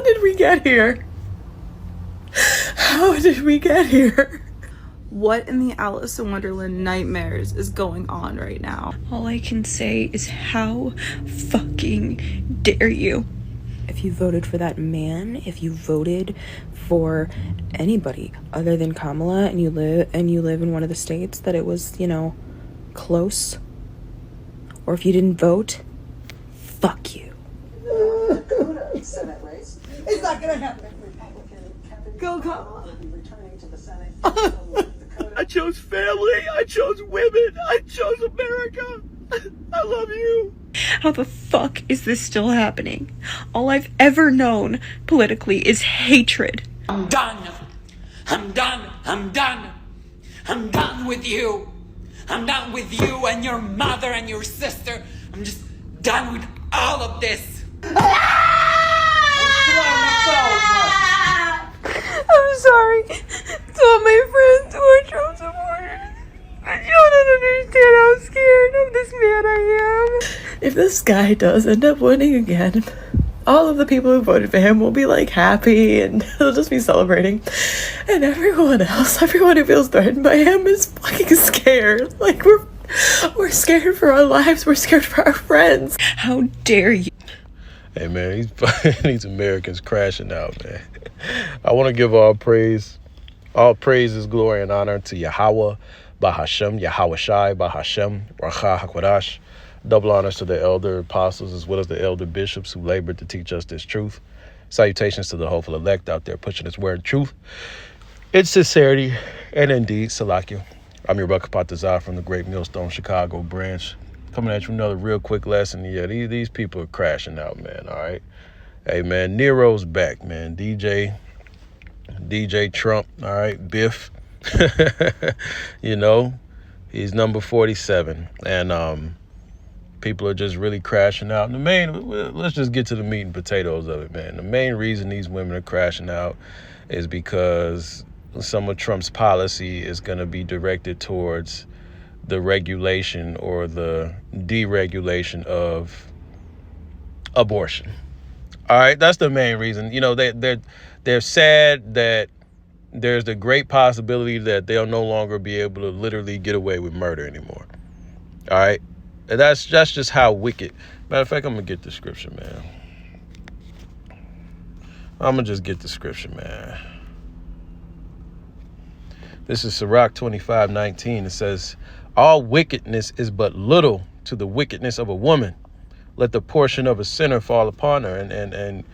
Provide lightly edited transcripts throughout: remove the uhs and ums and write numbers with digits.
did we get here? How did we get here? What in the Alice in Wonderland nightmares is going on right now? All I can say is how fucking dare you? If you voted for that man, if you voted for anybody other than Kamala and you live in one of the states that it was, close, or if you didn't vote, fuck you. Senate race. It's not gonna happen. Go Kamala. I chose family. I chose women. I chose America. I love you. How the fuck is this still happening? All I've ever known politically is hatred. I'm done. I'm done. I'm done. I'm done with you. I'm done with you and your mother and your sister. I'm just done with all of this. I'm sorry to all my friends who are Trump supporters. I don't understand how scared of this man I am. If this guy does end up winning again, all of the people who voted for him will be like happy and they'll just be celebrating. And everyone else, everyone who feels threatened by him is fucking scared. Like we're scared for our lives. We're scared for our friends. How dare you? Hey man, these Americans crashing out, man. I want to give all praise, glory, and honor to Yahweh, Bahashem, Yahweh Shai, Bahashem, Racha HaKodash. Double honors to the elder apostles as well as the elder bishops who labored to teach us this truth. Salutations to the hopeful elect out there pushing this word truth. It's sincerity and indeed Salakia. I'm your Rebecca Patazar from the Great Millstone Chicago branch. Coming at you another real quick lesson. Yeah, these people are crashing out, man. All right. Hey, man, Nero's back, man. DJ Trump. All right. Biff. He's number 47. And people are just really crashing out. And let's just get to the meat and potatoes of it, man. The main reason these women are crashing out is because some of Trump's policy is going to be directed towards the regulation or the deregulation of abortion. All right, that's the main reason. They're sad that there's the great possibility that they'll no longer be able to literally get away with murder anymore. All right, and that's just how wicked. Matter of fact, I'm gonna get the scripture, man. I'm gonna just get the scripture, man. This is Sirach 25:19. It says, all wickedness is but little to the wickedness of a woman. Let the portion of a sinner fall upon her. And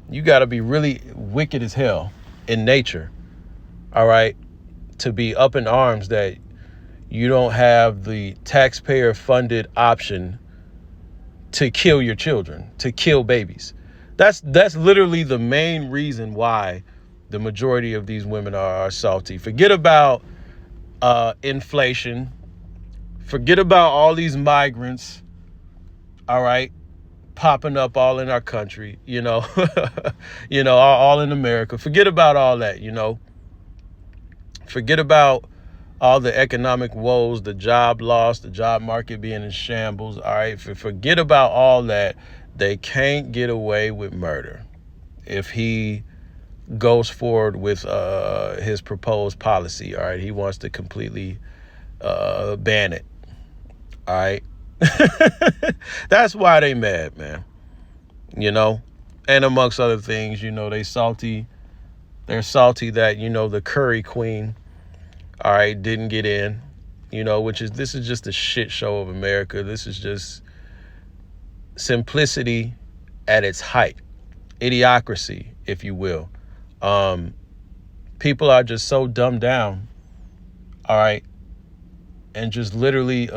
you got to be really wicked as hell in nature, all right, to be up in arms that you don't have the taxpayer-funded option to kill your children, to kill babies. That's literally the main reason why the majority of these women are salty. Forget about inflation. Forget about all these migrants, all right, popping up all in our country, all in America. Forget about all that, Forget about all the economic woes, the job loss, the job market being in shambles, all right? Forget about all that. They can't get away with murder if he goes forward with his proposed policy, all right? He wants to completely ban it. All right. That's why they mad, man. And amongst other things, they salty. They're salty that, the curry queen, all right, didn't get in, this is just a shit show of America. This is just simplicity at its height. Idiocracy, if you will. People are just so dumbed down, all right, and just literally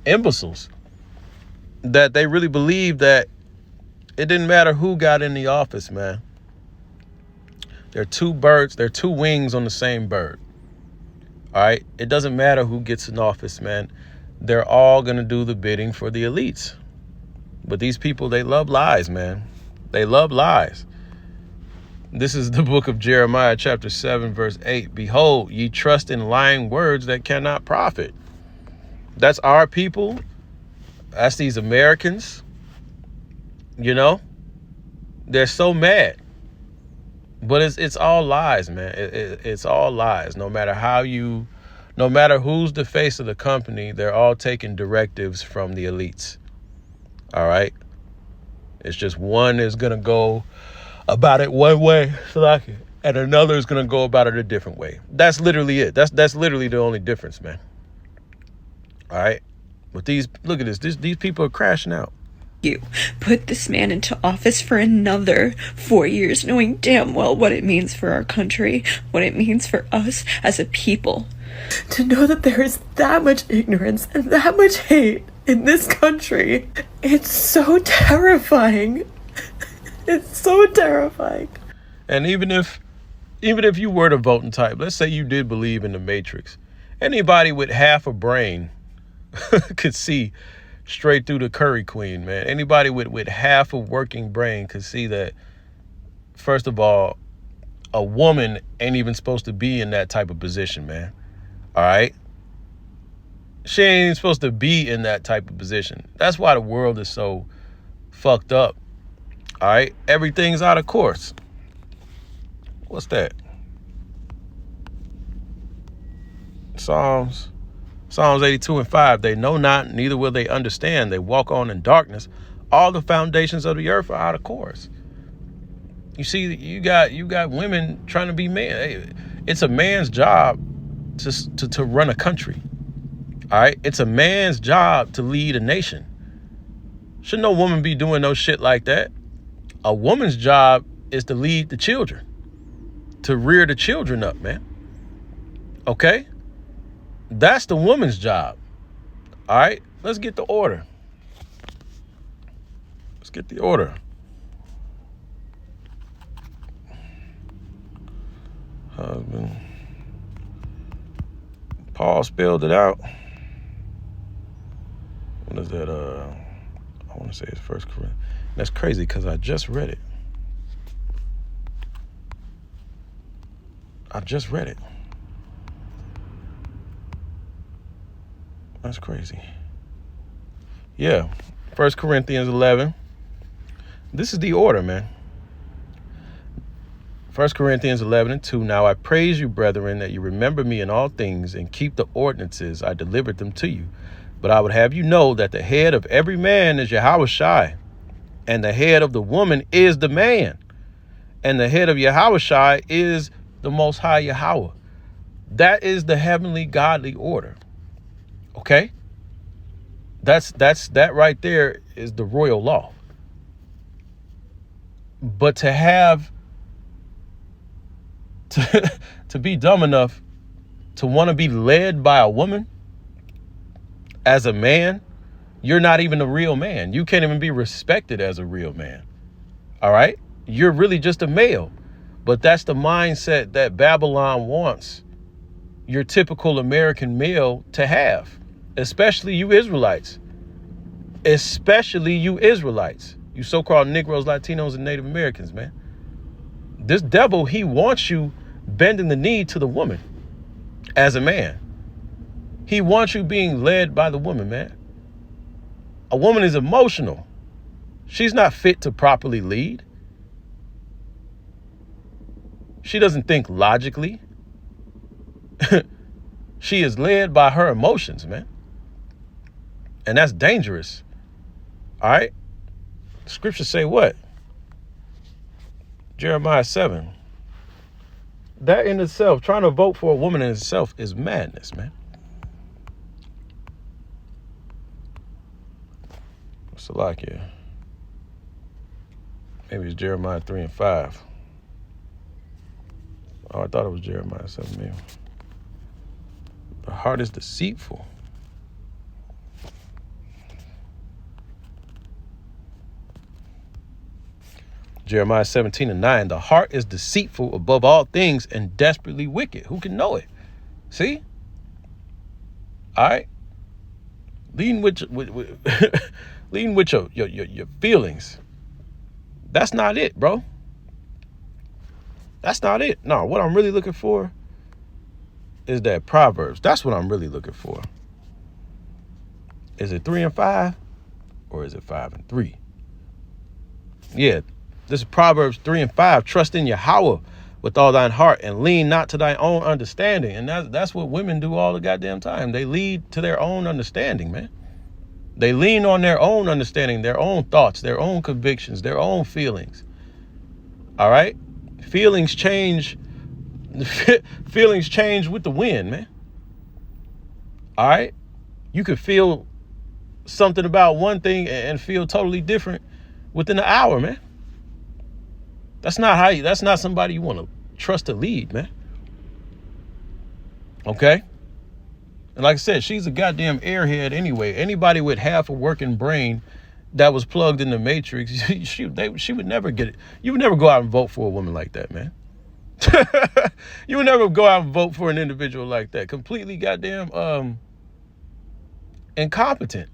imbeciles that they really believe that it didn't matter who got in the office, man. They're two birds, they're two wings on the same bird. All right, it doesn't matter who gets in office, man. They're all gonna do the bidding for the elites. But these people, they love lies, man. They love lies. This is the book of Jeremiah, chapter 7, verse 8. Behold, ye trust in lying words that cannot profit. That's our people. That's these Americans. They're so mad. But it's all lies, man. It's all lies. No matter who's the face of the company, they're all taking directives from the elites. All right. It's just one is going to go about it one way, and another is going to go about it a different way. That's literally it. That's literally the only difference, man. All right. But look at this. These people are crashing out. You put this man into office for another 4 years, knowing damn well what it means for our country, what it means for us as a people. To know that there is that much ignorance and that much hate in this country, it's so terrifying. It's so terrifying. And even if you were the voting type, let's say you did believe in the Matrix, anybody with half a brain could see straight through the Curry Queen, man. Anybody with half a working brain could see that, first of all, a woman ain't even supposed to be in that type of position, man. All right? She ain't even supposed to be in that type of position. That's why the world is so fucked up. All right? Everything's out of course. What's that? Psalms 82:5. They know not, neither will they understand. They walk on in darkness. All the foundations of the earth are out of course. You see, you got women trying to be men. Hey, it's a man's job to run a country. All right? It's a man's job to lead a nation. Should no woman be doing no shit like that? A woman's job is to lead the children, to rear the children up, man. Okay? That's the woman's job. All right, let's get the order. Let's get the order. Husband. Paul spelled it out. What is that? I want to say it's 1 Corinthians. That's crazy because I just read it. That's crazy. Yeah. 1 Corinthians 11. This is the order, man. 1 Corinthians 11:2. Now I praise you, brethren, that you remember me in all things and keep the ordinances. I delivered them to you. But I would have you know that the head of every man is Yahushai, and the head of the woman is the man, and the head of Yahushai is the Most High Yahweh. That is the heavenly godly order. Okay? That right there is the royal law. But to be dumb enough to want to be led by a woman as a man, you're not even a real man. You can't even be respected as a real man. All right? You're really just a male. But that's the mindset that Babylon wants your typical American male to have, especially you Israelites. Especially you Israelites. You so-called Negroes, Latinos, and Native Americans, man. This devil, he wants you bending the knee to the woman as a man. He wants you being led by the woman, man. A woman is emotional. She's not fit to properly lead. She doesn't think logically. She is led by her emotions, man. And that's dangerous. All right? Scriptures say what? Jeremiah 7. That in itself, trying to vote for a woman in itself is madness, man. What's the like here? Maybe it's Jeremiah 3:5. Oh, I thought it was Jeremiah 7. Maybe. The heart is deceitful. Jeremiah 17:9. The heart is deceitful above all things and desperately wicked. Who can know it? See? All right. Leading with leading with your feelings. That's not it, bro. That's not it. No, what I'm really looking for is that Proverbs. That's what I'm really looking for. Is it 3 and 5 or is it 5 and 3? Yeah, This is Proverbs 3:5. Trust in Yahweh with all thine heart and lean not to thy own understanding. And that's what women do all the goddamn time. They lead to their own understanding, man. They lean on their own understanding, their own thoughts, their own convictions, their own feelings. All right? Feelings change. Feelings change with the wind, man. All right? You could feel something about one thing and feel totally different within an hour, man. That's not somebody you want to trust to lead, man. Okay? And like I said, she's a goddamn airhead anyway. Anybody with half a working brain that was plugged in the matrix, she would never get it. You would never go out and vote for a woman like that, man. You would never go out and vote for an individual like that. Completely goddamn incompetent.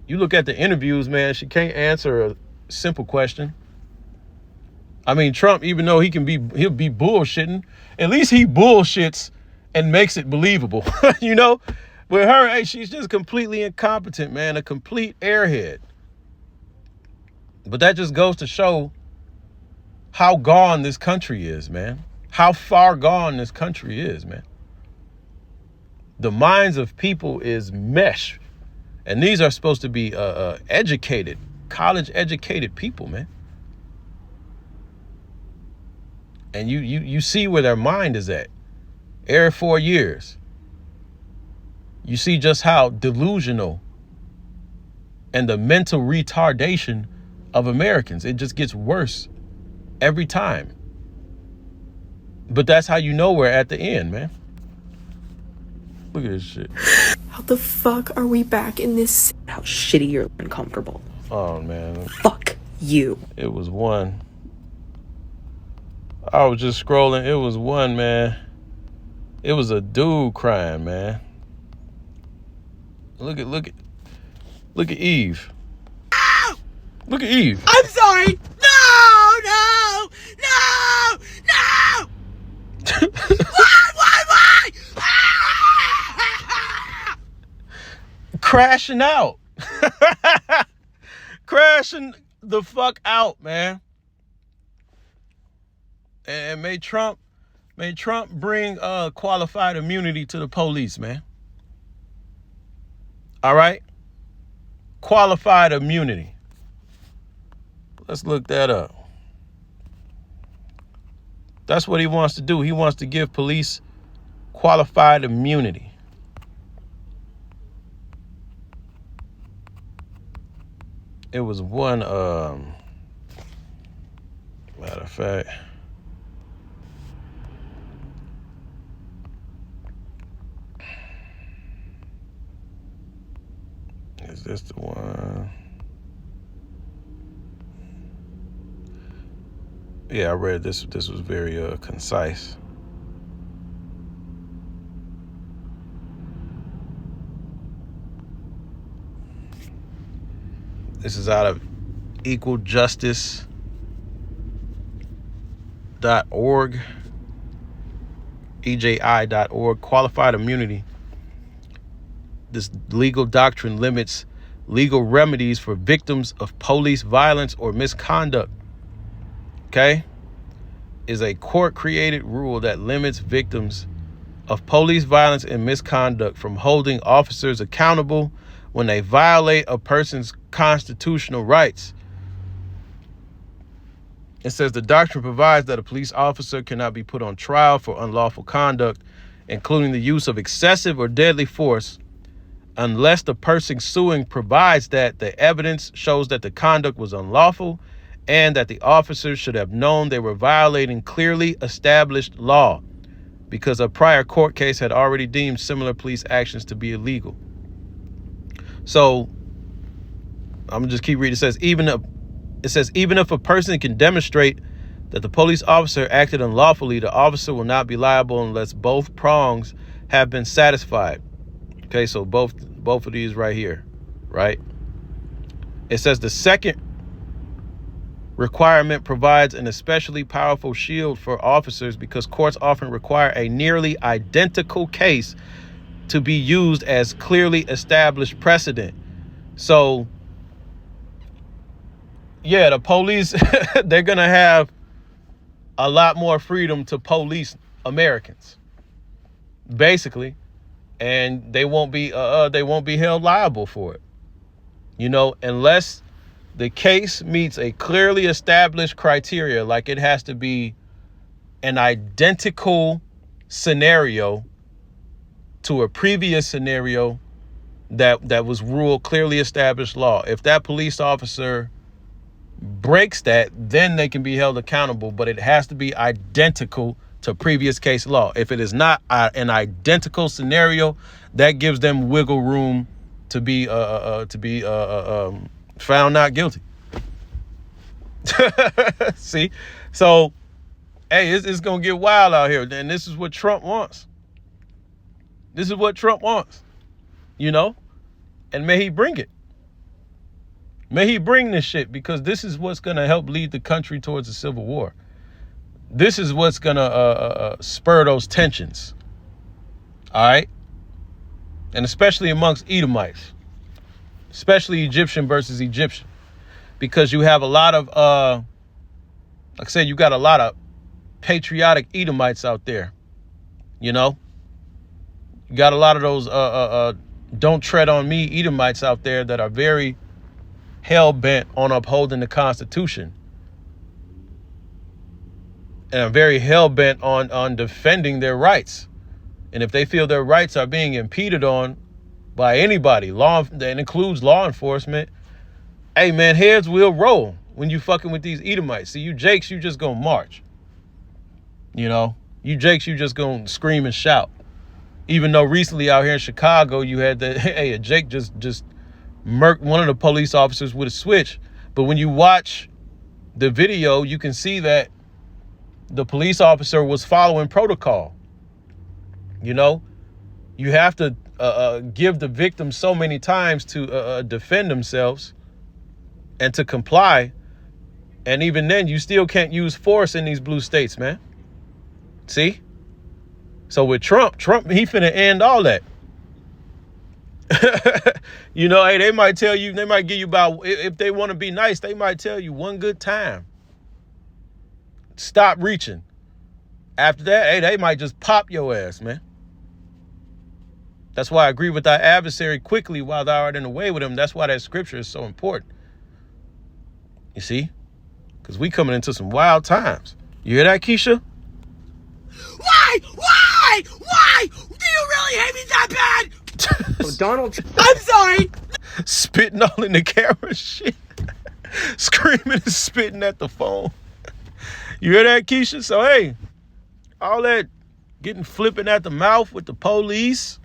You look at the interviews, man, she can't answer a simple question. I mean, Trump, even though he'll be bullshitting, at least he bullshits and makes it believable. You know, with her, hey, she's just completely incompetent, man, a complete airhead. But that just goes to show how gone this country is, man. How far gone this country is, man. The minds of people is mesh. And these are supposed to be educated, college educated people, man. And you see where their mind is at. Every 4 years. You see just how delusional and the mental retardation of Americans. It just gets worse every time. But that's how you know we're at the end, man. Look at this shit. How the fuck are we back in this? How shitty you're uncomfortable. Oh, man. Fuck you. It was one. I was just scrolling. It was one, man. It was a dude crying, man. Look at Eve. Ow! Look at Eve. I'm sorry. No! Why? Crashing out. Crashing the fuck out, man. And may Trump bring qualified immunity to the police, man. All right? Qualified immunity. Let's look that up. That's what he wants to do. He wants to give police qualified immunity. It was one, matter of fact. Is this the one? Yeah, I read this. This was very concise. This is out of equaljustice.org, EJI.org. Qualified immunity. This legal doctrine limits legal remedies for victims of police violence or misconduct. Okay? Is a court-created rule that limits victims of police violence and misconduct from holding officers accountable when they violate a person's constitutional rights. It says the doctrine provides that a police officer cannot be put on trial for unlawful conduct, including the use of excessive or deadly force, unless the person suing provides that the evidence shows that the conduct was unlawful and that the officers should have known they were violating clearly established law because a prior court case had already deemed similar police actions to be illegal. So I'm gonna just keep reading. It says even if a person can demonstrate that the police officer acted unlawfully, the officer will not be liable unless both prongs have been satisfied. Okay, so both of these right here, right? It says the second requirement provides an especially powerful shield for officers because courts often require a nearly identical case to be used as clearly established precedent. So yeah, the police, they're going to have a lot more freedom to police Americans, basically, and they won't be held liable for it. You know, unless the case meets a clearly established criteria, like it has to be an identical scenario to a previous scenario that was ruled clearly established law. If that police officer breaks that, then they can be held accountable, but it has to be identical to previous case law. If it is not an identical scenario, that gives them wiggle room to be found not guilty. See, so hey, it's gonna get wild out here, and this is what Trump wants. This is what Trump wants, you know, and may he bring it. May he bring this shit, because this is what's gonna help lead the country towards a civil war. This is what's gonna spur those tensions. All right, and especially amongst Edomites, especially Egyptian versus Egyptian, because you have a lot of, like I said, you got a lot of patriotic Edomites out there. You know, you got a lot of those don't tread on me Edomites out there that are very hell bent on upholding the Constitution, and are very hell bent on defending their rights. And if they feel their rights are being impeded on by anybody, that includes law enforcement, hey man, heads will roll when you fucking with these Edomites. See, you Jakes, you just gonna march. You know, you Jakes, you just gonna scream and shout. Even though recently out here in Chicago, you had that, hey, a Jake just murked one of the police officers with a switch. But when you watch the video, you can see that the police officer was following protocol. You know, you have to give the victim so many times to defend themselves and to comply. And even then, you still can't use force in these blue states, man. See? So with Trump, he finna end all that. You know, hey, they might tell you, they might give you about, if they want to be nice, they might tell you one good time. Stop reaching. After that, hey, they might just pop your ass, man. That's why I agree with thy adversary quickly while thou art in the way with him. That's why that scripture is so important. You see? Because we coming into some wild times. You hear that, Keisha? Why? Why? Why? Do you really hate me that bad? Oh, Donald. I'm sorry. Spitting all in the camera shit. Screaming and spitting at the phone. You hear that, Keisha? So, hey, all that getting flipping at the mouth with the police,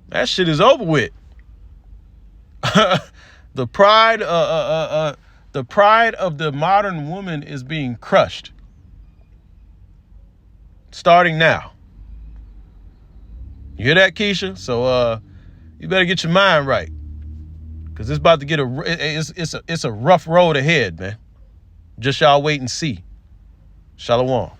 that shit is over with. The pride of the modern woman is being crushed. Starting now. You hear that, Keisha? So you better get your mind right, because it's about to get it's a rough road ahead, man. Just y'all wait and see. Shalom.